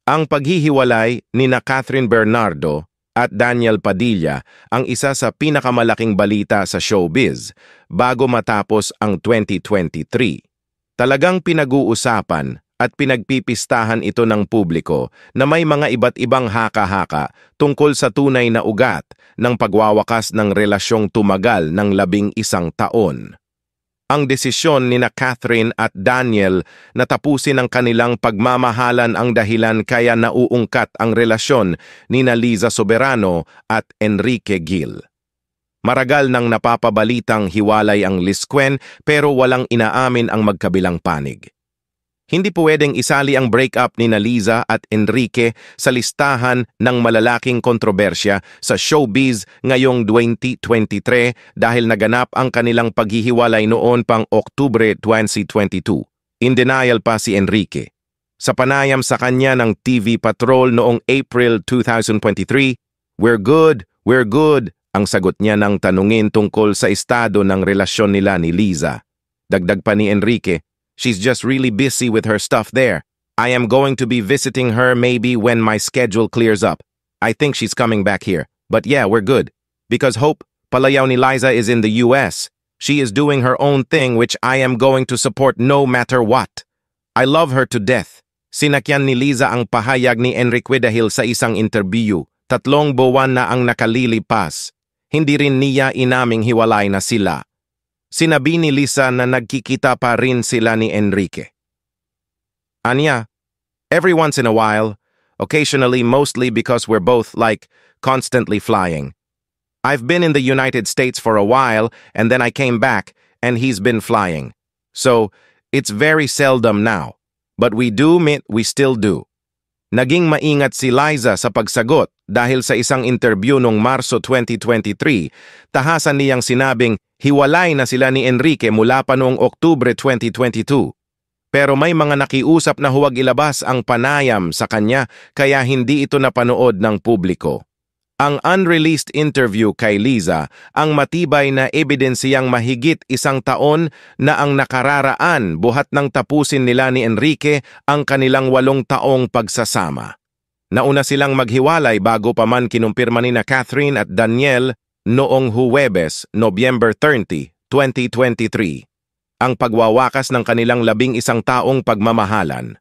Ang paghihiwalay ni na Catherine Bernardo at Daniel Padilla ang isa sa pinakamalaking balita sa showbiz bago matapos ang 2023. Talagang pinag-uusapan at pinagpipistahan ito ng publiko na may mga iba't ibang haka-haka tungkol sa tunay na ugat ng pagwawakas ng relasyong tumagal ng 11 taon. Ang desisyon ni na Catherine at Daniel na tapusin ang kanilang pagmamahalan ang dahilan kaya nauungkat ang relasyon ni na Liza Soberano at Enrique Gil. Maragal nang napapabalitang hiwalay ang Liscuen pero walang inaamin ang magkabilang panig. Hindi pwedeng isali ang breakup ni na Liza at Enrique sa listahan ng malalaking kontrobersya sa showbiz ngayong 2023 dahil naganap ang kanilang paghihiwalay noon pang Oktubre 2022. In denial pa si Enrique. Sa panayam sa kanya ng TV Patrol noong April 2023, we're good, ang sagot niya nang tanungin tungkol sa estado ng relasyon nila ni Liza. Dagdag pa ni Enrique, she's just really busy with her stuff there. I am going to be visiting her maybe when my schedule clears up. I think she's coming back here. But yeah, we're good. Because Hope Palayaw ni Liza is in the US. She is doing her own thing which I am going to support no matter what. I love her to death. Sinakyan ni Liza ang pahayag ni Enrique dahil sa isang interview. 3 buwan na ang nakalilipas. Hindi rin niya inaming hiwalay na sila. Sinabi ni Liza na nagkikita pa rin sila ni Enrique. Anya, every once in a while, occasionally mostly because we're both constantly flying. I've been in the United States for a while and then I came back and he's been flying. So, it's very seldom now. But we do meet, we still do. Naging maingat si Liza sa pagsagot dahil sa isang interview noong Marso 2023, tahasan niyang sinabing hiwalay na sila ni Enrique mula pa noong Oktubre 2022. Pero may mga nakiusap na huwag ilabas ang panayam sa kanya kaya hindi ito napanood ng publiko. Ang unreleased interview kay Liza ang matibay na ebidensiyang mahigit 1 taon na ang nakararaan buhat ng tapusin nila ni Enrique ang kanilang 8 taong pagsasama. Nauna silang maghiwalay bago pa man kinumpirma ni na Catherine at Daniel noong Huwebes, Nobyember 30, 2023. Ang pagwawakas ng kanilang 11 taong pagmamahalan.